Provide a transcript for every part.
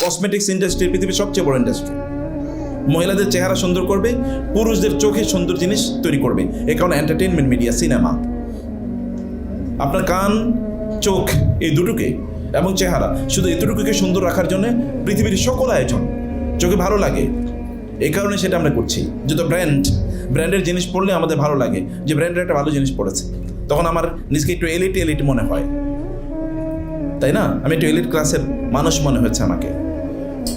Cosmetics industry পৃথিবীর সবচেয়ে বড় ইন্ডাস্ট্রি। মহিলাদের চেহারা সুন্দর করবে, পুরুষদের চোখে সুন্দর জিনিস তৈরি করবে। এ কারণে এন্টারটেইনমেন্ট মিডিয়া, সিনেমা, আপনার কান, চোখ, এই দুটোকে এবং চেহারা, শুধু এতটুকুকে সুন্দর রাখার জন্য পৃথিবীর সকল আয়োজন। চোখে ভালো লাগে, এই কারণে সেটা আমরা করছি। যত ব্র্যান্ডের জিনিস পড়লে আমাদের ভালো লাগে, যে ব্র্যান্ডের একটা ভালো জিনিস পড়েছে, তখন আমার নিজকে একটু এলিট মনে হয়, তাই না? আমি একটু এলিট ক্লাসের মানুষ মনে হচ্ছে আমাকে।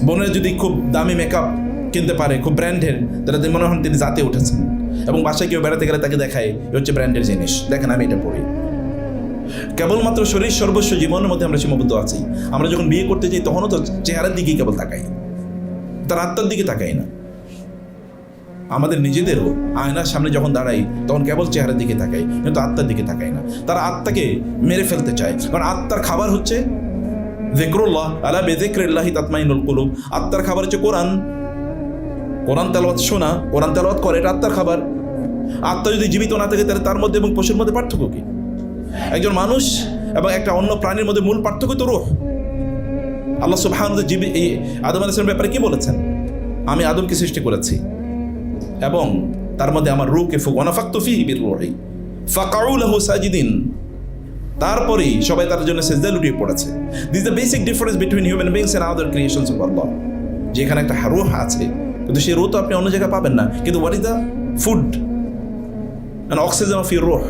বোনের যদি খুব দামি মেকআপ কিনতে পারে, খুব ব্র্যান্ডের, তাহলে মনে হয় তিনি জাতে উঠেছেন। এবং বাসায় কেউ বেড়াতে গেলে তাকে দেখায় এ হচ্ছে ব্র্যান্ডের জিনিস, দেখেন আমি এটা পড়ি। কেবলমাত্র শরীর সর্বস্ব জীবনের মধ্যে আমরা সীমাবদ্ধ আছি। আমরা যখন বিয়ে করতে যাই তখনও তো চেহারার দিকেই কেবল তাকাই, তার আত্মার দিকে তাকাই না। আমাদের নিজেদেরও আয়নার সামনে যখন দাঁড়াই তখন কেবল চেহারার দিকে তাকাই, কিন্তু আত্মার দিকে তাকাই না। তারা আত্মাকে মেরে ফেলতে চায়, কারণ আত্মার খাবার হচ্ছে যিকরুল্লাহ, আলা বিযিকরিল্লাহি তাতমাইনুল কুলুব। আত্মার খাবার হচ্ছে কোরআন তেলাওয়াত শোনা, কোরআন তেলাওয়াত করে, এটা আত্মার খাবার। আত্মা যদি জীবিত না থাকে তাহলে তার মধ্যে এবং পশুর মধ্যে পার্থক্য কি? একজন মানুষ এবং একটা অন্য প্রাণীর মধ্যে মূল পার্থক্য তো রূহ। আল্লাহ সুবহানাহু ওয়া তাআলা এই আদম আলাইহিস সালামের ব্যাপারে কি বলেছেন? আমি আদমকে সৃষ্টি করেছি এবং তার মধ্যে আমার রূহকে ওয়ানাফাখতু ফীহি বির-রূহি ফাকাউ লাহু সাজিদিন। তারপরেই সবাই তার জন্য সিজদায় লুটিয়ে পড়েছে। This the basic difference between human beings and other creations of Allah. যেখানে একটা রূহ আছে, কিন্তু সেই রূহ তো আপনি অন্য জায়গায় পাবেন না। কিন্তু what is the food and oxygen of your রূহ?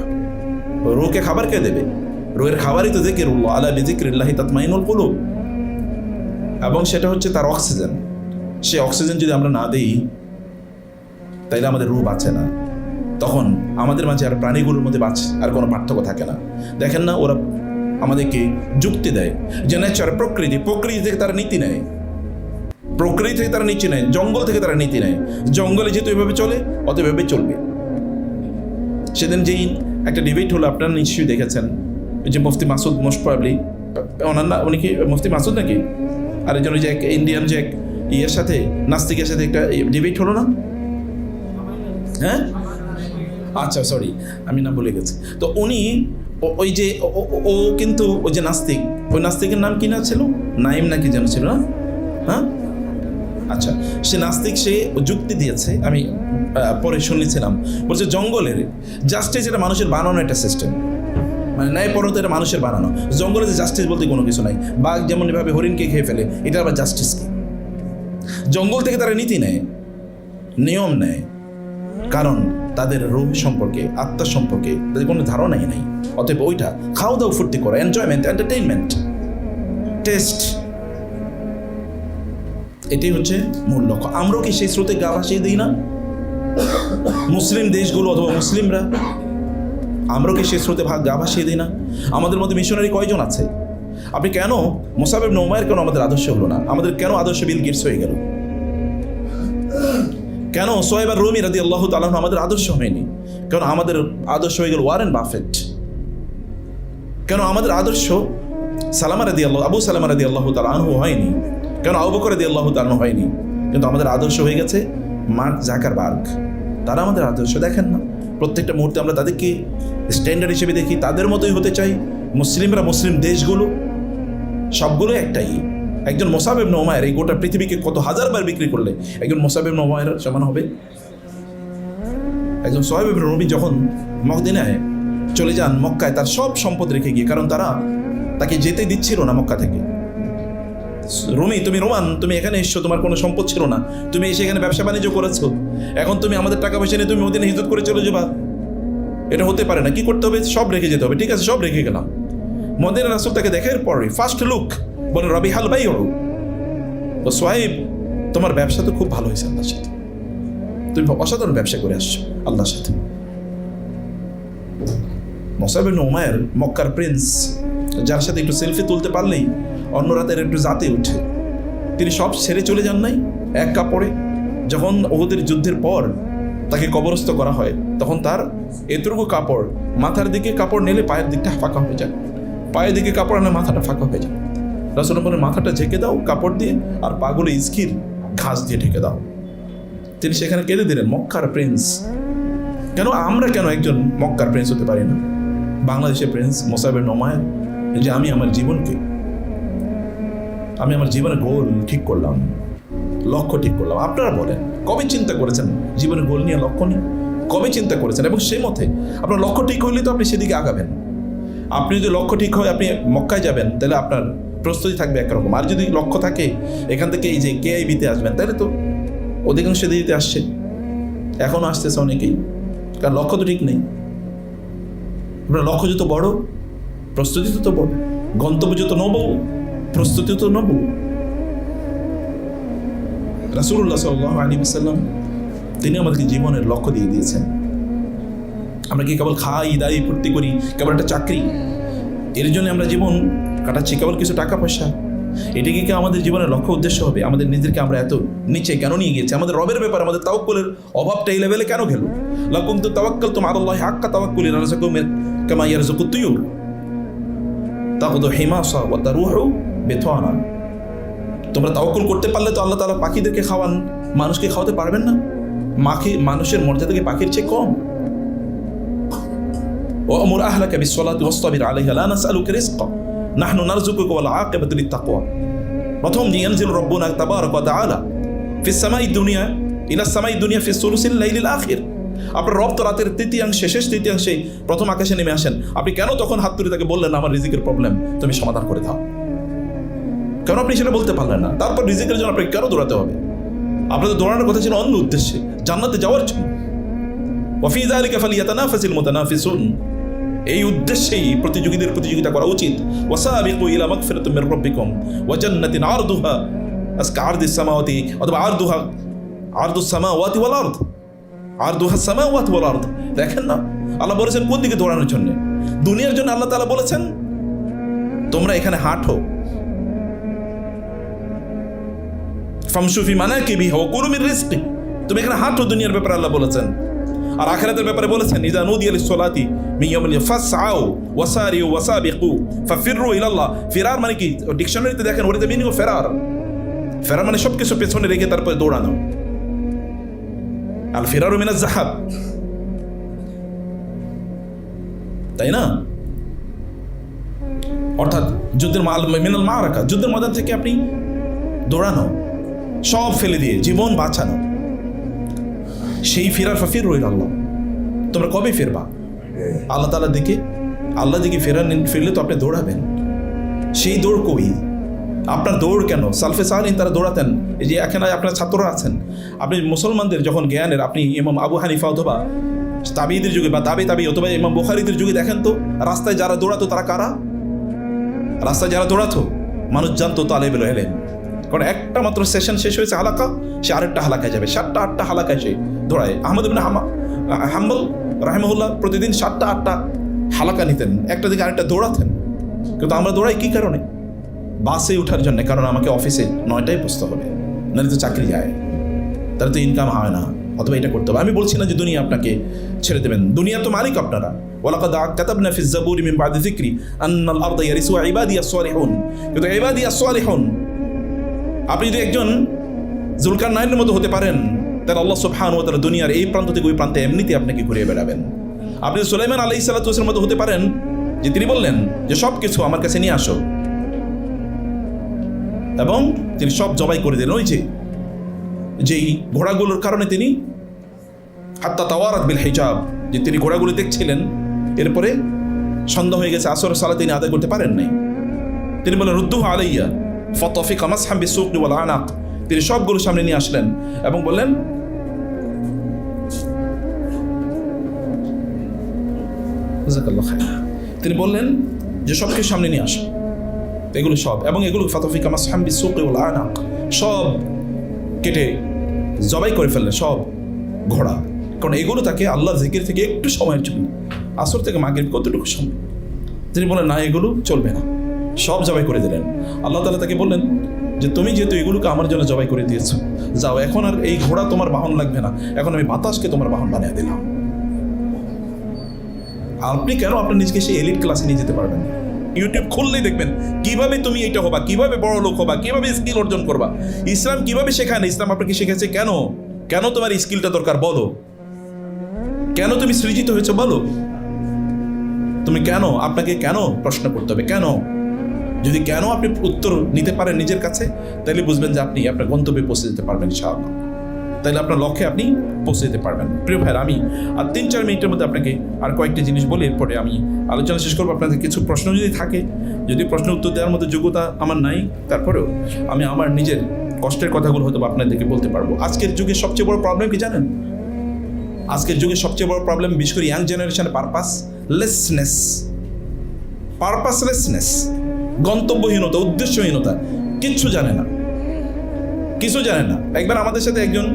রূহকে খাবার কে দেবে? রূহের খাবারই তো যিকরুল্লাহ, আলা বিযিকরিল্লাহি তাতমাইনুল কুলুব। এবং সেটা হচ্ছে তার অক্সিজেন। সেই অক্সিজেন যদি আমরা না দিই তাইলে আমাদের রূহ বাঁচে না। তখন আমাদের মাঝে আর প্রাণীগুলোর মধ্যে আর কোনো পার্থক্য থাকে না। দেখেন না, ওরা আমাদেরকে যুক্তি দেয় যে নেচার, প্রকৃতি থেকে তারা নীতি নেয়, প্রকৃতি থেকে তারা নীতি নেয়, জঙ্গল থেকে তারা নীতি নেয়। জঙ্গলে যেহেতু এভাবে চলে, অত এভাবে চলবে। সেদিন যেই একটা ডিবেট হলো, আপনারা নিশ্চয়ই দেখেছেন, যে মুফতি মাসুদ, মোস্ট প্রবাবলি ওনার না, উনি কি মুফতি মাসুদ নাকি? আর একজন যে এক ইন্ডিয়ান যে এক ইয়ের সাথে, নাস্তিকের সাথে একটা ডিবেট হলো না? হ্যাঁ, আচ্ছা সরি, আমি না ভুলে গেছি। তো উনি ওই যে ও কিন্তু ওই যে নাস্তিক, ওই নাস্তিকের নাম কি না ছিল, নাইম নাকি যেন ছিল না? হ্যাঁ, আচ্ছা, সে নাস্তিক, সে যুক্তি দিয়েছে, আমি পরে শুনেছিলাম। বলছে জঙ্গলের জাস্টিস এটা মানুষের বানানো একটা সিস্টেম, মানে ন্যায়পরতা এটা মানুষের বানানো। জঙ্গলে যে জাস্টিস বলতে কোনো কিছু নাই। বাঘ যেমন এভাবে হরিণকে খেয়ে ফেলে, এটা আবার জাস্টিস কি? জঙ্গল থেকে তারা নীতি নেয়, নিয়ম নেয়, কারণ তাদের রূহ সম্পর্কে, আত্মা সম্পর্কে তাদের কোনো ধারণাই নেই। অতএব ওইটা খাওয়া দাওয়া, ফুর্তি করা, এনজয়মেন্ট, এন্টারটেইনমেন্ট, টেস্ট, এটাই হচ্ছে মূল লক্ষ্য। আমরাও কি সেই স্রোতে গা ভাসিয়ে দিই না? মুসলিম দেশগুলো অথবা মুসলিমরা, আমরাও কি সেই স্রোতে গা ভাসিয়ে দিই না? আমাদের মধ্যে মিশনারি কয়জন আছে? আপনি কেন মুসাব ইবনে উমাইর কেন আমাদের আদর্শ হলো না? আমাদের কেন আদর্শ বিল গেটস হয়ে গেল? কেন সোহেব আর-রুমি রাদিয়াল্লাহু তাআলা আমাদের আদর্শ হয়নি? কেন আমাদের আদর্শ হয়ে গেল ওয়ারেন বাফেট? কেন আমাদের আদর্শ আবু সালামা রাদিয়াল্লাহু তাআলা আনহু হয়নি? কেন আবু বকর রাদিয়াল্লাহু তাআলা আনহু হয়নি? কিন্তু আমাদের আদর্শ হয়ে গেছে মার্ক জাকারবার্গ। তারা আমাদের আদর্শ। দেখেন না, প্রত্যেকটা মুহূর্তে আমরা তাদেরকে স্ট্যান্ডার্ড হিসেবে দেখি, তাদের মতোই হতে চাই। মুসলিমরা, মুসলিম দেশগুলো সবগুলো একটাই। একজন মুসাব ইবনে উমাইর এই গোটা পৃথিবীকে কত হাজারবার বিক্রি করলে একজন মুসাব ইবনে উমাইর সমান হবে? একজন সোহেব ইবনে রুমি যখন মদিনায় চলে যান, মক্কায় তার সব সম্পদ রেখে গিয়ে, কারণ তারা তাকে যেতে দিচ্ছিল না মক্কা থেকে। রুমি, তুমি রোমান, তুমি এখানে এসছো, তোমার কোনো সম্পদ ছিল না, তুমি এসে এখানে ব্যবসা বাণিজ্য করেছো, এখন তুমি আমাদের টাকা পয়সা নিয়ে তুমি মদিনা হিজরত করে চলে যাবা? এটা হতে পারে না। কি করতে হবে? সব রেখে যেতে হবে। ঠিক আছে, সব রেখে গেলাম। মদিনা রাসূল তাকে দেখার পরে ফার্স্ট লুক বলে, রবিহাল বাইউ, ও সোহেব, তোমার ব্যবসা তো খুব ভালো হয়েছে আল্লাহর সাথে, তুমি অসাধারণ ব্যবসা করে আসছো আল্লাহর সাথে। মুসাব ইবনে উমাইর মক্কার প্রিন্স, যার সাথে একটু সেলফি তুলতে পারলেই অন্য রাতের একটু জাতে উঠে, তিনি সব ছেড়ে চলে যান নাই এক কাপড়ে। যখন উহুদের যুদ্ধের পর তাকে কবরস্থ করা হয়, তখন তার এতটুকু কাপড়, মাথার দিকে কাপড় নিলে পায়ের দিকটা ফাঁকা হয়ে যায়, পায়ের দিকে কাপড় আনলে মাথাটা ফাঁকা হয়ে যায়। রাসূল বলেন, মাথাটা ঢেকে দাও কাপড় দিয়ে, আর পাগুলো ইস্কির ঘাস দিয়ে ঢেকে দাও। তিনি সেখানে কেঁদে দিলেন, মক্কার প্রিন্স। কেন আমরা কেন একজন মক্কার প্রিন্স হতে পারি না? বাংলাদেশের প্রিন্স মুসাব ইবনে উমাইর, যে আমি আমার জীবনকে আমি আমার জীবনের গোল ঠিক করলাম, লক্ষ্য ঠিক করলাম। আপনারা বলেন, কবে চিন্তা করেছেন জীবনের গোল নিয়ে, লক্ষ্য নিয়ে? কবে চিন্তা করেছেন? এবং সেই মতে আপনার লক্ষ্য ঠিক হইলে তো আপনি সেদিকে আগাবেন। আপনি যদি লক্ষ্য ঠিক হয় আপনি মক্কায় যাবেন, তাহলে আপনার প্রস্তুতি থাকবে একরকম। আর যদি লক্ষ্য থাকে এখান থেকে এই যে কেআইবিতে আসবেন, তাহলে তো অধিকাংশ দিতে আসছে, এখনও আসতেছে অনেকেই, কারণ লক্ষ্য তো ঠিক নেই। আপনার লক্ষ্য যত বড়, প্রস্তুতি তত বড়, গন্তব্য যত নব, প্রস্তুতি তো নব। রাসূলুল্লাহ সাল্লাল্লাহু আলাইহি ওয়াসাল্লাম তিনি আমাদেরকে জীবনের লক্ষ্য দিয়ে দিয়েছেন। আমরা কি কেবল খাই দাই ফুর্তি করি, কেবল একটা চাকরি, এর জন্য আমরা জীবন কাটাচ্ছি, কেবল কিছু টাকা পয়সা, এটাকে কি আমাদের জীবনের লক্ষ্য উদ্দেশ্য হবে? আমাদের নিজেদেরকে আমরা এত নিচে কেন নিয়ে গেছি? আমাদের রবের ব্যাপারে আমাদের তাওয়াক্কুলের অভাবটা এই লেভেলে কেন গেল? লা কুনতুম তাওয়াক্কালতুম আলাল্লাহি হাক্কা তাওয়াক্কুলি লারযাকুম কামা ইয়ারযুকুত তুয়ুর তাগদু হিমাসা ওয়া তারুহু বিতানা। তোমরা তাওয়াক্কুল করতে পারলে তো আল্লাহ তাআলা পাখিদেরকে খাওয়ান, মানুষকে খাওয়াতে পারবেন না? মানুষের মর্যাদা কি পাখির চেয়ে কম? ওয়ামুর আহলাকা বিসসালাতি ওয়াসতাবির আলাইহা লা নাসআলুকা রিজকা নাহনু নারযুকুকা ওয়াল আকিবাতু লিত্তাকওয়া। প্রথম ইয়ানজিলু রাব্বুনা তাবারাকা ওয়া তাআলা ফিস সামাই দুনিয়া ইলা সামাই দুনিয়া ফিস সুলুসিল লাইলিল আখির। আপনার রব তো রাতের তৃতীয়াংশে, শেষ তৃতীয়াংশে প্রথম আকাশে নেমে আসেন। আপনি কেন তখন হাত তুলে তাকে বললেন আমার রিজিকের প্রবলেম তুমি সমাধান করে দাও? কেন আপনি সেটা বলতে পারলেন না? তারপর রিজিকের জন্য আপনাকে কেন দৌড়াতে হবে? আপনাদের দৌড়ানোর কথা ছিল অন্য উদ্দেশ্যে, জান্নাতে যাওয়ার জন্য। ওয়া ফি যালিকা ফালিয়াতানাফাসিল মুতানাফিসুন, এই উদ্দেশ্যেই প্রতিযোগিতা করা উচিত। ওয়াসাবিকু ইলা মাগফিরাতিন মির রাব্বিকুম ওয়া জান্নাতিন আরদুহা আজকা আরদিস সামাওয়াতি অথবা আরদুস সামাওয়াতি ওয়াল আরদ, আরদুহা সামাওয়াতি ওয়াল আরদ। দেখেন না, আল্লাহ বলেছেন কোন দিকে দৌড়ানোর জন্য? দুনিয়ার জন্য আল্লাহ তাআলা বলেছেন তোমরা এখানে হাঁটো, ফামশু ফি মানাকিবিহা ওয়া কুলু মির রিজকি, তুমি এখানে হাঁটো, দুনিয়ার ব্যাপারে আল্লাহ বলেছেন। আর আখিরাতের ব্যাপারে বলেছেন ইযা নুদিয়া লিস-সালাতি মিন ইয়াউমিল ফাসআউ ওয়াসারিউ ওয়াসাবিকু ফাফিরু ইলাল্লাহ। ফিরার মানে কি? ডিকশনারিতে দেখেন ওর যে মিনিং ফেরার। ফেরার মানে সবকিছু পেছনে রেখে তারপরে দৌড়ানো। আল ফিরারু মিনাজ যাহাব, তাই না? অর্থাৎ যুদ্ধের মিনাল মারাকা, যুদ্ধের ময়দান থেকে আপনি দৌড়ানো, সব ফেলে দিয়ে জীবন বাঁচানো, সেই ফিরার ফাফির রইল আল্লাহ। তোমরা কবে ফিরবা আল্লাহ তাআলার দিকে? আল্লাহ দিকে ফিরলে তো আপনি দৌড়াবেন। সেই দৌড় কই? আপনার দৌড় কেন? সালফে সালেহিন তারা দৌড়াতেন। এই যে এখানে আপনার ছাত্ররা আছেন, আপনি মুসলমানদের যখন জ্ঞানের, আপনি ইমাম আবু হানিফা অথবা তাবিঈদের যুগে বা তাবি অথবা ইমাম বুখারীদের যুগে দেখেন তো, রাস্তায় যারা দৌড়াতো তারা কারা? রাস্তায় যারা দৌড়াতো মানুষ জানতো তালেবুল ইলম। কারণ একটা মাত্র সেশন শেষ হয়েছে হালাকা, সে আরেকটা হালাকায় যাবে, 7টা 8টা হালাকায় সে দৌড়ায়। আহমদ ইবনে হাম্বল রাহিমাহুল্লাহ প্রতিদিন 7টা 8টা হালাকা নিতেন, একটা দিকে আরেকটা দৌড়াতেন। কিন্তু আমরা দৌড়াই কি কারণে? বাসে ওঠার জন্য, কারণ আমাকে অফিসে 9টায় বসতে হবে, নাহলে তো চাকরি যায়, তাহলে তো ইনকাম হয় না, অথবা এটা করতে হবে। আমি বলছি না যে দুনিয়া আপনাকে ছেড়ে দেবেন, দুনিয়া তো মালিক আপনারা। ওয়ালাকাদ কাতাবনা ফিজ জাবুরি মিন বাদি যিকরি আন্নাল আরদা ইয়ারিসুহা ইবাদিয়াস সালিহুন। কিন্তু ইবাদিয়াস সালিহুন, আপনি যদি একজন যুলকারনাইনের মতো হতে পারেন, তাহলে আল্লাহ সুবহানাহু ওয়া তাআলা দুনিয়ার এই প্রান্ত থেকে ওই প্রান্তে এমনিতে আপনাকে ঘুরিয়ে বেড়াবেন। আপনি সুলাইমান আলাইহিস সালাতু ওয়াস সালামের মতো হতে পারেন, যে তিনি বললেন যে সব কিছু আমার কাছে নিয়ে আসো, এবং তিনি সব জবাই করে দিলেন। ওই যেই ঘোড়াগুলোর কারণে তিনি হাত্তা তাওয়ারাত বিল হিজাব, যে তিনি ঘোড়াগুলো দেখছিলেন, এরপরে সন্ধ্যা হয়ে গেছে, আসরের সালাত তিনি আদায় করতে পারেন নাই। তিনি বললেন রুদ্দুহু আলাইয়া ফাতাফিকা মাসহাম বিসুকি ওয়াল আনাক। তিনি সবগুলো সামনে নিয়ে আসলেন এবং বললেন তিনি বললেন যে সবকে সামনে নিয়ে আসো, এগুলো সব, এবং এগুলো ফাতাফিকা মাসহাম বিসুকি ওয়াল আনাক, সব কেটে জবাই করে ফেললেন সব ঘোড়া। কারণ এগুলো তাকে আল্লাহর জিকির থেকে একটু সময়ের জন্য, আসর থেকে মাগরিব কতটুকু সময়, তিনি বলেন না এগুলো চলবে না, সব জবাই করে দিলেন। আল্লাহ তাআলা তাকে বললেন যে তুমি যেহেতু এগুলোকে আমার জন্য জবাই করে দিয়েছো, যাও, এখন আর এই ঘোড়া তোমার বাহন লাগবে না, এখন আমি বাতাসকে তোমার বাহন বানিয়ে দিলাম। আপনি কেন আপনার নিজকে সেই এলিট ক্লাসে নিয়ে যেতে পারবেন? ইউটিউব খুললেই দেখবেন কিভাবে তুমি এটা হবা, কিভাবে বড় লোক হবা, কিভাবে স্কিল অর্জন করবা। ইসলাম কিভাবে শেখায়? ইসলাম আপনাকে শিখেছে কেন? কেন তোমার স্কিলটা দরকার বলো? কেন তুমি সৃজিত হয়েছে বলো? তুমি কেন? আপনাকে কেন প্রশ্ন করতে হবে? কেন? যদি কেন আপনি উত্তর নিতে পারেন নিজের কাছে, তাহলে বুঝবেন যে আপনি আপনার গন্তব্যে পৌঁছে যেতে পারবেন ইনশাআল্লাহ। তাহলে আপনার লক্ষ্যে আপনি পৌঁছে যেতে পারবেন। প্রিয় ভাইয়ের, আমি আর 3-4 মিনিটের মধ্যে আপনাকে আর কয়েকটি জিনিস বলি, এরপরে আমি আলোচনা শেষ করবো। আপনাদের কিছু প্রশ্ন যদি থাকে, যদি প্রশ্ন উত্তর দেওয়ার মতো যোগ্যতা আমার নাই, তারপরেও আমি আমার নিজের কষ্টের কথাগুলো হয়তো আপনাদেরকে বলতে পারবো। আজকের যুগে সবচেয়ে বড় প্রবলেম কি জানেন? আজকের যুগে সবচেয়ে বড় প্রবলেম, বিশেষ করে ইয়াং জেনারেশনের পারপাসলেসনেস, গন্তব্যহীনতা, উদ্দেশ্যহীনতা, কিছু জানে না। একবার আমাদের সাথে একজন,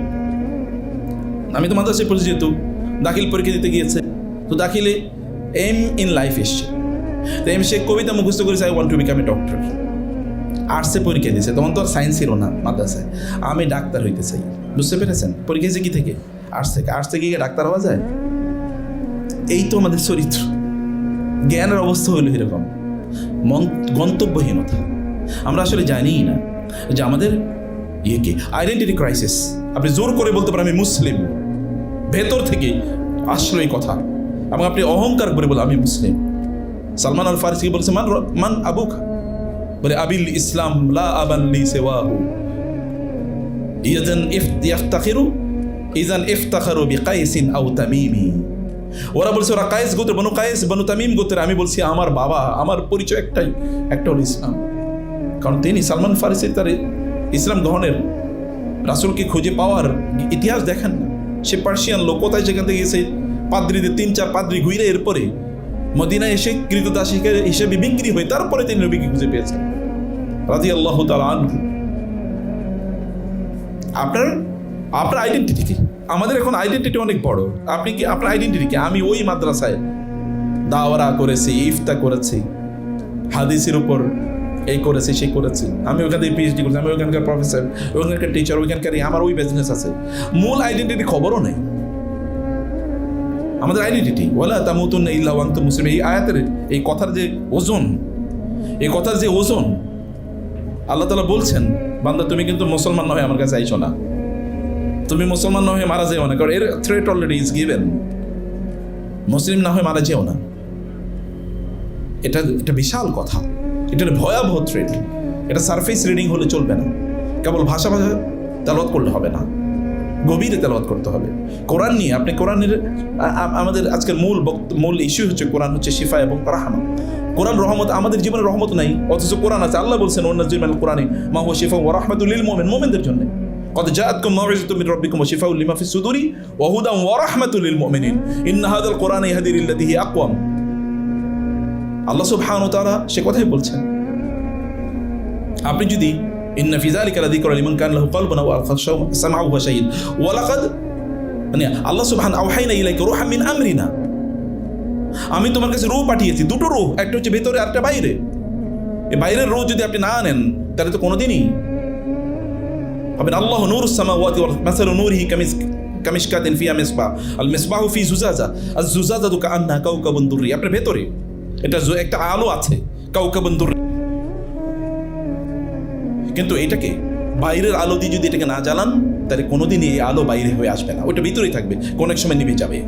আমি তো মাদ্রাসায় পড়েছি, যেহেতু দাখিল পরীক্ষা দিতে গিয়েছে, তো দাখিলে এম ইন লাইফ এসছে, তো সে কবিতা মুখস্থ করেছে, I want to become a doctor. আর্টসে পরীক্ষা দিয়েছে, তখন তো আর সায়েন্স ছিল না মাদ্রাসায়, আমি ডাক্তার হইতে চাই। বুঝতে পেরেছেন? পরীক্ষা দিয়েছে কি থেকে? আর্টস থেকে গিয়ে ডাক্তার হওয়া যায়? এই তো আমাদের চরিত্র, জ্ঞানের অবস্থা হইল এরকম, গন্তব্যহীনতা। আমরা আসলে জানিই না যে আমাদের আইডেন্টিটি ক্রাইসিস। আপনি জোর করে বলতে পারেন আমি মুসলিম, ভেতর থেকে আসলো এই কথা, এবং আপনি অহংকার করে বলে আমি মুসলিম। সালমান আল ফারিসি বলছে, মান আবুক, বলে আবিল ইসলাম লা আবান লি সিওয়াহু ইযান ইফতাখিরু বিকাইসিন আও তামিমি। ওরা বলছে ওরা কায়েস গোত্র, বনু কায়েস, বনু তামিম গোত্রের। আমি বলছি আমার বাবা, আমার পরিচয় একটা হলো ইসলাম। কারণ তিনি সালমান ফারিসি তার ইসলাম গ্রহণের, রাসূলকে খুঁজে পাওয়ার ইতিহাস দেখেন না। সে পার্সিয়ান লোক, কোথায় সেখান থেকে এসে পাদ্রীদের 3-4 পাদ্রী ঘুরে এরপরে মদিনায় এসে কৃতদাস হিসেবে বিক্রি হয়ে তারপরে তিনি নবীকে খুঁজে পেয়েছেন রাদিয়াল্লাহু তাআলা আনহু। আপনার আইডেন্টিটি কি? আমাদের এখন আইডেন্টিটি অনেক বড়। আপনি কি আপনার আইডেন্টিটি কি? আমি ওই মাদ্রাসায় দাওয়ারা করেছি, ইফতা করেছি, হাদিসের উপর এই করেছি, সেই করেছি, আমি ওখান থেকে পিএইচডি করেছি, আমি ওখানকার প্রফেসর, ওখানকার টিচার, ওইখানকার আমার ওই বিজনেস আছে। মূল আইডেন্টিটি খবরও নেই। আমাদের আইডেন্টিটি ওয়ালা তামুতুন্না ইল্লা ওয়া আনতুম মুসলিমুন, এই আয়াতের এই কথার যে ওজন, আল্লাহ তাআলা বলছেন, বান্দা তুমি কিন্তু মুসলমান না হয়ে আমার কাছে আইছো না, তুমি মুসলমান না হয়ে মারা যেও না, কারণ এর থ্রেট অলরেডি ইজ গিভেন। মুসলিম না হয়ে মারা যেও না, এটা বিশাল কথা, এটা ভয়াবহ থ্রেট। এটা সারফেস রিডিং হলে চলবে না, কেবল ভাষা তেলাওয়াত করলে হবে না, গভীরে তেলাওয়াত করতে হবে। কোরআন নিয়ে আপনি কোরআনের, আমাদের আজকের মূল ইস্যু হচ্ছে কোরআন হচ্ছে শিফা এবং রাহমত। কোরআন রহমত, আমাদের জীবনে রহমত নাই, অথচ কোরআন আছে। আল্লাহ বলছেন ওয়ানাজ্জিলু মিনাল কোরআনি মা হুয়া শিফা ওয়া রাহমাতুল লিল মুমিন, মুমিনদের জন্য। قد جاءتكم موعظة من ربكم وشفاء لما في الصدور وهدى ورحمة للمؤمنين إن هذا القرآن يهدي للتي هي أقوم। আল্লাহ সুবহানাহু ওয়া তাআলা সে কথাই বলছেন। আপনি যদি ইন্না ফি যালিকা লাযিকরা লিমান কানা লাহু কলবুন আও আলকা সামআহু ওয়া শাহিদ ওয়া লাকাদ, মানে আল্লাহ সুবহানাহু আওহাইনা ইলাইকা রূহাম মিন আমরিনা, আমি তোমার কাছে রূহ পাঠিয়েছি, দুটো রূহ, একটা হচ্ছে ভেতরে আর একটা বাইরে। এই বাইরের রূহ যদি আপনি না আনেন তাহলে তো কোনোদিনই হবে না। আল্লাহু নূরুস সামাওয়াতি ওয়াল মাসালু নূরিহি কামিশকাতিন ফিহা মিসবাহ আল মিসবাহু ফি জুজাজা আজ জুজাজাতু কাআন্নাহা কাওকাবুন দুররি, আপনার ভেতরে এটা একটা আলো আছে, কাওকাবুন দুররি। কিন্তু এটাকে বাইরের আলো দিয়ে যদি এটাকে না জ্বালান তাহলে কোনোদিন এই আলো বাইরে হয়ে আসবে না, ওটা ভিতরেই থাকবে, কোন এক সময় নিভে যাবে।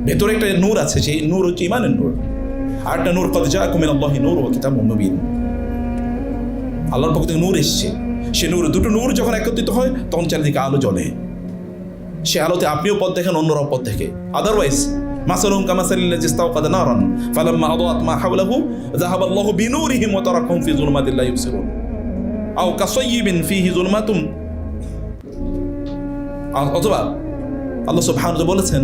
ভেতরে একটা নূর আছে, সেই নূর হচ্ছে ঈমানের নূর। আর একটা নূর কদ জাআকুম মিনাল্লাহি নূর ওয়া কিতাবুম মুবিন, আল্লাহর পক্ষ থেকে নূর এসছে। সে নূর, দুটো নূর যখন একত্রিত হয় তখন চারিদিকে আলো জ্বলে। সে আলোতে আপনিও পথ দেখেন, অন্যরাও পথ দেখে। আদারওয়াইজ মাসালুহুম কামাসালিল্লাযী ইসতাওকাদা নারান ফালাম্মা আদাআত মা হাওলাহু যাহাবাল্লাহু বিনূরিহিম ওয়া তারাকাহুম ফি যুলুমাতিন লা ইবসিরুন আও কাসাইয়্যিবিন ফীহি যুলমাতুন। অথবা আল্লাহ সুবহানাহু ওয়া তাআলা বলেছেন,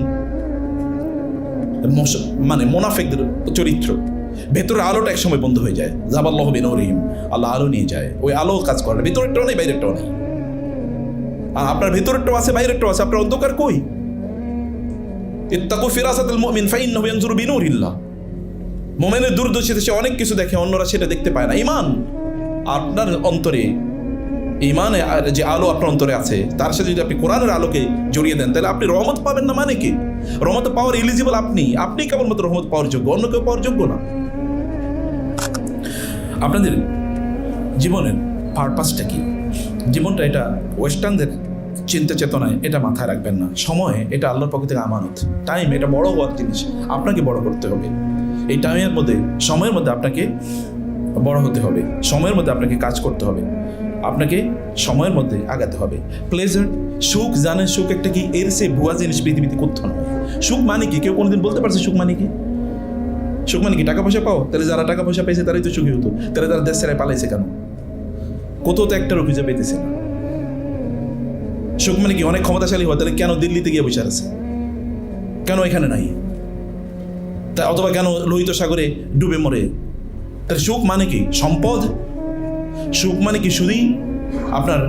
মানে মুনাফিকদের চরিত্র, ভেতরের আলোটা একসময় বন্ধ হয়ে যায়। যাহাবাল্লাহু বিনূরিহিম, আল্লাহ আলো নিয়ে যায়, ওই আলো কাজ করে, ভিতরেরটাও নেই বাইরেরটাও নেই। আর আপনার ভিতরেরটাও আছে বাইরেরটাও আছে, আপনার অন্ধকার কই? ইত্তাকু ফিরাসাতাল মুমিন ফাইন্নাহু ইয়ানজুরু বিনূরিল্লাহ, মুমিনের দূরদর্শিতা, সে অনেক কিছু দেখে, অন্যরা সেটা দেখতে পায় না। ঈমান, আপনার অন্তরে ঈমানে যে আলো আপনার অন্তরে আছে তার সাথে যদি আপনি কোরআনের আলোকে জড়িয়ে দেন তাহলে আপনি রহমত পাবেন না। মানে কি? রহমত পাওয়ার এলিজিবল আপনি কেবলমাত্র রহমত পাওয়ার যোগ্য, অন্য কেউ পাওয়ার যোগ্য না। আপনাদের জীবনের পারপাসটা কি? জীবনটা এটা ওয়েস্টার্নদের চিন্তা চেতনায় এটা মাথায় রাখবেন না। সময় এটা আল্লাহর পক্ষ থেকে আমানত। টাইম এটা বড় হওয়ার জিনিস, আপনাকে বড় করতে হবে। এই টাইমের মধ্যে, সময়ের মধ্যে আপনাকে বড় হতে হবে, সময়ের মধ্যে আপনাকে কাজ করতে হবে, আপনাকে সময়ের মধ্যে আগাতে হবে। প্লেজার, সুখ, জানেন সুখ একটা কি? এর সে ভুয়া জিনিস পৃথিবীতে কোথাও নয়। সুখ মানে কি? কেউ কোনোদিন বলতে পারছে সুখ মানে কি? সুখ মানে কি? টাকা পয়সা পাও? তাহলে যারা টাকা পয়সা পেয়েছে তারাই তো সুখী হতো। তাহলে তারা দেশ ছেড়ে পালাইছে কেন? কোথাও তো একটা খুঁজে পেতেছে না। সুখ মানে কি? অনেক ক্ষমতাশালী হয়, তাহলে কেন দিল্লিতে গিয়ে বসে আছে? কেন এখানে নাই? তা অথবা কেন লোহিত সাগরে ডুবে মরে? তাহলে সুখ মানে কি? সম্পদ? সুখ মানে কি শুধুই আপনার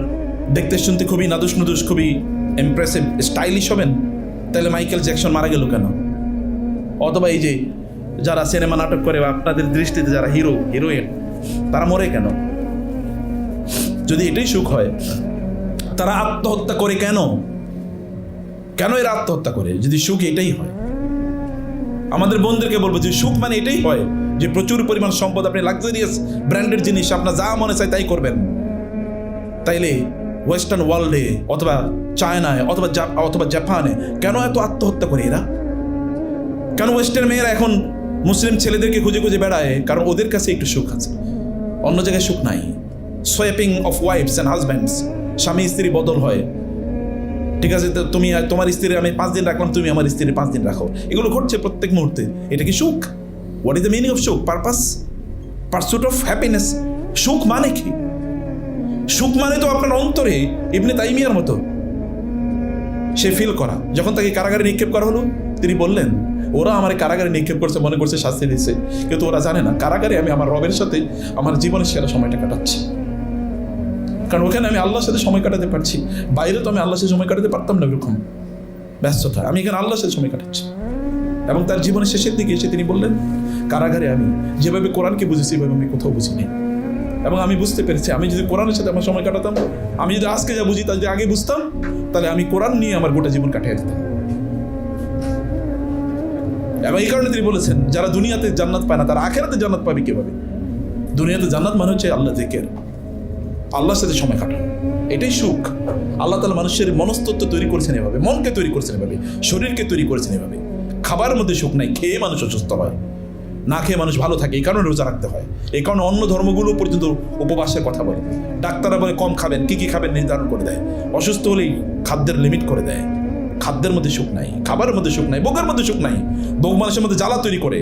দেখতে শুনতে খুবই নাদুস নুদুস, খুবই ইমপ্রেসিভ, স্টাইলিশ হবেন? তাহলে মাইকেল জ্যাকসন মারা গেল কেন? অথবা এই যে যারা সিনেমা নাটক করে বা আপনাদের দৃষ্টিতে যারা হিরো হিরোইন, তারা মরে কেন? যদি এটাই সুখ হয়, তারা আত্মহত্যা করে কেন? কেন এরা আত্মহত্যা করে যদি সুখ এটাই হয়? আমাদের বন্ধুদেরকে বলবো যে সুখ মানে এটাই হয় যে প্রচুর পরিমাণ সম্পদ, আপনি লাক্সারিয়াস ব্র্যান্ডের জিনিস আপনার যা মনে চায় তাই করবেন। তাইলে ওয়েস্টার্ন ওয়ার্ল্ডে অথবা চায়নায় অথবা জাপানে কেন এত আত্মহত্যা করে এরা? কেন ওয়েস্টার্ন মেয়েরা এখন মুসলিম ছেলেদেরকে খুঁজে খুঁজে বেড়ায়? কারণ ওদের কাছে একটু সুখ আছে, অন্য জায়গায় সুখ নাই। Swapping of wife's and husbands, স্বামী স্ত্রী বদল হয়। ঠিক আছে, তুমি তোমার স্ত্রী আমি 5 দিন রাখলাম, তুমি আমার স্ত্রী 5 দিন রাখো। এগুলো ঘটছে প্রত্যেক মুহূর্তে। এটা কি সুখ? What is the meaning of সুখ? Purpose, pursuit of happiness. সুখ মানে কি? সুখ মানে তো আপনার অন্তরে ইবনে তাইমিয়ার মতো সে ফিল করা। যখন তাকে কারাগারে নিক্ষেপ করা হলো, তিনি বললেন, ওরা আমার কারাগারে নিক্ষেপ করছে, মনে করছে শাস্তি দিচ্ছে, কিন্তু ওরা জানে না কারাগারে আমি আমার রবের সাথে আমার জীবনের সেরা সময়টা কাটাচ্ছি। কারণ ওখানে আমি আল্লাহর সাথে সময় কাটাতে পারছি। বাইরে তো আমি আল্লাহর সাথে সময় কাটাতে পারতাম না, এরকম ব্যস্ততা। আমি এখানে আল্লাহর সাথে সময় কাটাচ্ছি। এবং তার জীবনের শেষের দিকে এসে তিনি বললেন, কারাগারে আমি যেভাবে কোরআনকে বুঝেছি সেভাবে আমি কোথাও বুঝিনি। এবং আমি বুঝতে পেরেছি, আমি যদি কোরআনের সাথে আমার সময় কাটাতাম, আমি যদি আজকে যা বুঝি তা যদি আগে বুঝতাম, তাহলে আমি কোরআন নিয়ে আমার গোটা জীবন কাটিয়ে দিতাম। এবং এই কারণে তিনি বলেছেন, যারা দুনিয়াতে জান্নাত পায় না তারা আখিরাতে জান্নাত পাবে কিভাবে? দুনিয়াতে জান্নাত মানে হচ্ছে আল্লাহ জিকির, আল্লাহর সাথে সময় কাটানো, এটাই সুখ। আল্লাহ তাআলা মানুষের মনস্তত্ত্ব তৈরি করেছেন এভাবে, মনকে তৈরি করেছেন এভাবে, শরীরকে তৈরি করেছেন এভাবে। খাবারের মধ্যে সুখ নাই, খেয়ে মানুষ অসুস্থ হয়, না খেয়ে মানুষ ভালো থাকে। এই কারণে রোজা রাখতে হয়। এই কারণে অন্য ধর্মগুলো পর্যন্ত উপবাসের কথা বলে। ডাক্তাররা বলে কম খাবেন, কি কি খাবেন নির্ধারণ করে দেয়। অসুস্থ হলেই খাদ্যের লিমিট করে দেয়। খাদ্যের মধ্যে সুখ নাই, খাবারের মধ্যে সুখ নাই, ভোগের মধ্যে সুখ নাই। ভোগ মানুষের মধ্যে জ্বালা তৈরি করে।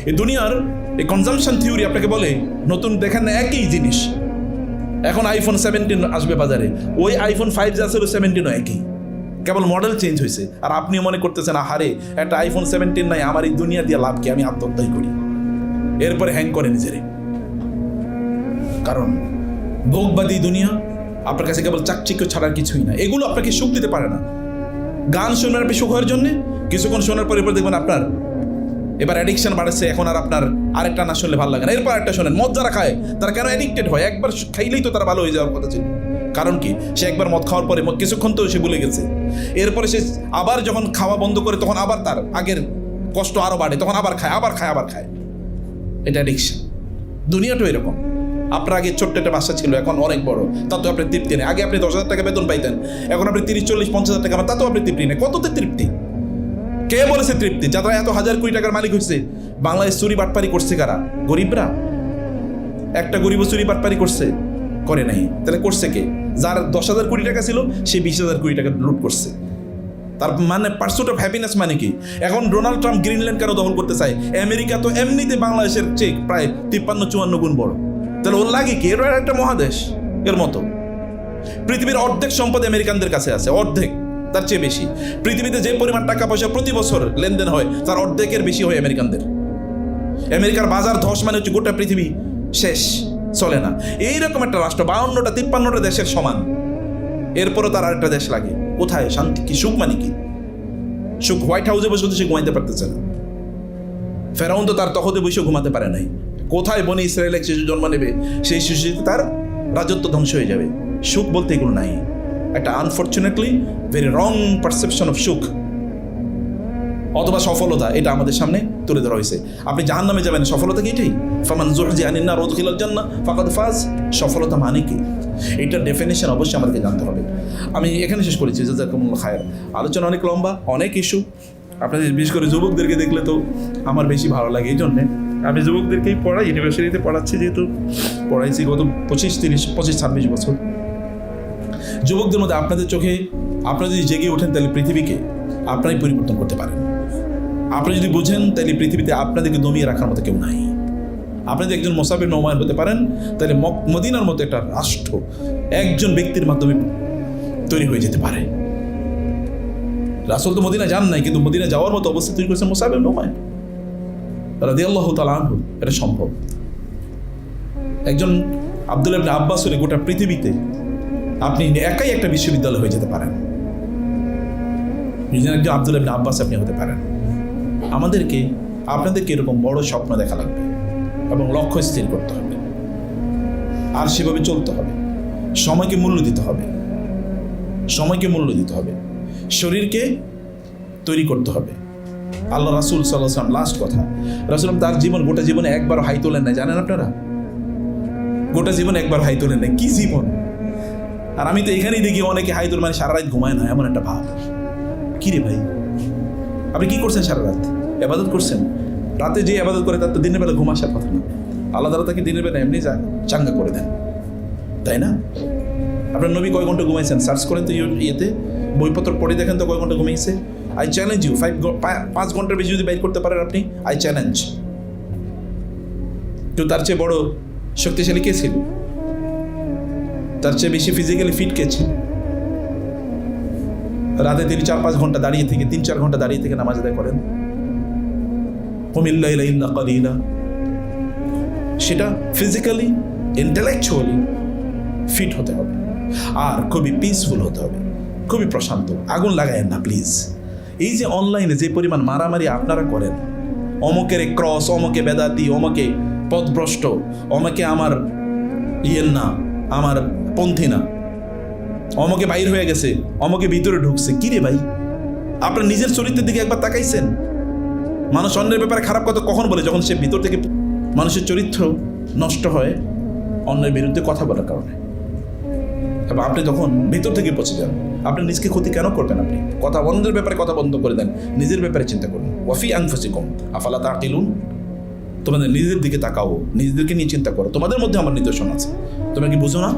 এই দুনিয়ার এই কনজামশন থিওরি আপনাকে বলে, নতুন দেখেন না একই জিনিস, এখন আইফোন 17 আসবে বাজারে, ওই আইফোন 5 যা ছিল 17 একই, কেবল মডেল চেঞ্জ হয়েছে। আর আপনিও মনে করতেছেন, আহারে একটা আইফোন 17 নাই, আমার এই দুনিয়া দিয়ে লাভ কি, আমি আত্মহত্যাই করি। এরপরে হ্যাং করে নিজেরে। কারণ ভোগবাদী দুনিয়া আপনার কাছে কেবল চাকচিক্য ছাড়ার কিছুই না। এগুলো আপনাকে সুখ দিতে পারে না। গান শোনার আপনি সুখ হওয়ার জন্যে কিছুক্ষণ শোনার পরে দেখবেন আপনার এবার অ্যাডিকশন বাড়ছে। এখন আর আপনার আরেকটা না শুনলে ভালো লাগে না, এরপর একটা শোনেন। মদ যারা খায় তারা কেন অ্যাডিক্টেড হয়? একবার খাইলেই তো তারা ভালো হয়ে যাওয়ার কথা ছিল। কারণ কি? সে একবার মদ খাওয়ার পরে কিছুক্ষণ তো সে ভুলে গেছে। এরপরে সে আবার যখন খাওয়া বন্ধ করে, তখন আবার তার আগের কষ্ট আরো বাড়ে, তখন আবার খায়, আবার খায়, আবার খায়। এটা অ্যাডিকশন। দুনিয়াটাও এরকম। আপনার আগে ছোট্ট একটা বাসা ছিল, এখন অনেক বড়, তাতেও আপনি তৃপ্তি নেই। আগে আপনি 10,000 টাকা বেতন পাইতেন, এখন আপনি 30, 40, 50,000 টাকা, তাতেও আপনি তৃপ্তি নেই। কততে তৃপ্তি? কে বলেছে তৃপ্তি? যারা এত হাজার কোটি টাকার মালিক হচ্ছে, বাংলাদেশ চুরি বাটপারি করছে কারা? গরিবরা। একটা গরিব চুরি বাটপারি করছে? করে নাই। তাহলে করছে কে? যার 10,000 কোটি টাকা ছিল সে 20,000 কোটি টাকা লুট করছে। তার মানে পারসুট অফ হ্যাপিনেস মানে কি? এখন ডোনাল্ড ট্রাম্প গ্রিনল্যান্ড কেন দখল করতে চায়? আমেরিকা তো এমনিতে বাংলাদেশের চেয়ে প্রায় 53-54 গুণ বড়। তাহলে ওর লাগে কি? এর একটা মহাদেশ এর মতো। পৃথিবীর অর্ধেক সম্পদ আমেরিকানদের কাছে আছে, অর্ধেক, তার চেয়ে বেশি। পৃথিবীতে যে পরিমাণ টাকা পয়সা প্রতি বছর লেনদেন হয়, তার অর্ধেকের বেশি হয় আমেরিকানদের। আমেরিকার বাজার ধস মানে হচ্ছে গোটা পৃথিবী শেষ, চলে না। এইরকম একটা রাষ্ট্র 52টা 53টা দেশের সমান, এরপরও তার আরেকটা দেশ লাগে। কোথায় শান্তি? কি সুখ মানে কি? সুখ হোয়াইট হাউসে বসে সে ঘুমাইতে পারতেছে না। ফেরাউন তো তার তখতে বসে ঘুমাতে পারে নাই। কোথায় বনি ইসরায়েল এক শিশু জন্ম নেবে, সেই শিশুতে তার রাজত্ব ধ্বংস হয়ে যাবে। সুখ বলতে এগুলো নাই। একটা unfortunately very wrong perception of সুখ অথবা সফলতা, এটা আমাদের সামনে তুলে ধরা হয়েছে। আপনি জাহান্নামে যাবেন, সফলতা কি এটাই? ফামান যুহজিহা আনিন নার ওয়া উদখিলাল জান্নাহ ফাকাদ ফাজ। সফলতা মানে কি? এইটার ডেফিনেশন অবশ্যই আমাদেরকে জানতে হবে। আমি এখানে শেষ করেছি। জাযাকুমুল্লাহ খায়র। আলোচনা অনেক লম্বা, অনেক ইস্যু। আপনাদের বিশেষ করে যুবকদেরকে দেখলে তো আমার বেশি ভালো লাগে। এই জন্যে আমি যুবকদেরকেই পড়াই, ইউনিভার্সিটিতে পড়াচ্ছি, যেহেতু পড়াইছি গত 25-26 বছর। যুবকদের মধ্যে আপনাদের চোখে আপনারা যদি জেগে ওঠেন তাহলে পৃথিবীকে আপনারাই পরিবর্তন করতে পারেন। আপনি যদি বুঝেন তাহলে পৃথিবীতে আপনাদেরকে দমিয়ে রাখার মতো কেউ নাই। আপনি যদি একজন মুসাফির বিন উমাইর হতে পারেন তাহলে মদিনার মতো একটা রাষ্ট্র একজন ব্যক্তির মাধ্যমে তৈরি হয়ে যেতে পারে। রাসূল তো মদিনা যান নাই, কিন্তু মদিনা যাওয়ার মতো অবস্থা তৈরি করেছেন মুসাফির বিন উমাইর রাদিয়াল্লাহু তাআলা আনহু। এটা সম্ভব। একজন আব্দুল্লাহ ইবনে আব্বাস হলে গোটা পৃথিবীতে আপনি একাই একটা বিশ্ববিদ্যালয় হয়ে যেতে পারেন। একজন আব্দুল্লাহ ইবনে আব্বাস আপনি হতে পারেন। আমাদেরকে আপনাদেরকে এরকম বড় স্বপ্ন দেখা লাগবে এবং লক্ষ্য স্থির করতে হবে, আর সেভাবে চলতে হবে। সময়কে মূল্য দিতে হবে, সময়কে মূল্য দিতে হবে, শরীরকে তৈরি করতে হবে। আল্লাহ রাসূল সাল্লাল্লাহু আলাইহি ওয়াসাল্লাম লাস্ট কথা, রাসূল তার গোটা জীবনে একবার হাই তোলেন না, জানেন আপনারা? গোটা জীবনে একবার হাই তোলেন না। কি জীবন! আর আমি তো এখানেই দেখি অনেকে হাই তোল মানে সারা রাত ঘুমায় না, এমন একটা ভাব। কি রে ভাই, আপনি কি করছেন সারা রাত? ইবাদত করছেন? রাতে যে ইবাদত করে তার তো দিনের বেলা ঘুম আসার কথা না। আল্লাহ তাআলা তাকে দিনের বেলা এমনি চাঙ্গা করে দেন, তাই না? আপনার নবী কয় ঘন্টা ঘুমাইছেন সার্চ করেন তো, ইয়েতে বইপত্র পড়ে দেখেন তো কয় ঘন্টা ঘুমিয়েছে। আই চ্যালেঞ্জ ইউ 5 ঘন্টার বেশি যদি বাইর করতে পারেন আপনি, আই চ্যালেঞ্জ। তো তার চেয়ে বড় শক্তিশালী কে ছিল? তার চেয়ে বেশি ফিজিক্যালি ফিট কে ছিল? রাতে তিনি 4-5 ঘন্টা দাঁড়িয়ে থেকে 3-4 ঘন্টা দাঁড়িয়ে থেকে নামাজ আদায় করেন। সেটা ফিজিক্যালি ইন্টেলেকচুয়ালি ফিট হতে হবে, আর খুবই পিসফুল হতে হবে, খুবই প্রশান্ত। আগুন লাগায়েন না প্লিজ। এই যে অনলাইনে যে পরিমাণ মারামারি আপনারা করেন, অমকের ক্রস, অমকে বেদাতি, অমকে পথভ্রষ্ট, অমকে আমার না, আমার পন্থী না, অমকে বাইর হয়ে গেছে, অমকে ভিতরে ঢুকছে। কি রে ভাই, আপনার নিজের চরিত্রের দিকে একবার তাকাইছেন? মানুষ অন্যের ব্যাপারে খারাপ কথা কখন বলে? যখন সে ভিতর থেকে, মানুষের চরিত্র নষ্ট হয় অন্যের বিরুদ্ধে কথা বলার কারণে। এবং আপনি তখন ভিতর থেকে পচে যান। আপনি নিজকে ক্ষতি কেন করবেন? আপনি কথা অন্যের ব্যাপারে কথা বন্ধ করে দেন, নিজের ব্যাপারে চিন্তা করুন। ওয়াফি আনফুসিকুম আফালা তাকিলুন, তোমাদের নিজেদের দিকে তাকাও, নিজেদেরকে নিয়ে চিন্তা করো। তোমাদের মধ্যে আমার নিদর্শন আছে, তোমরা কি বুঝো না?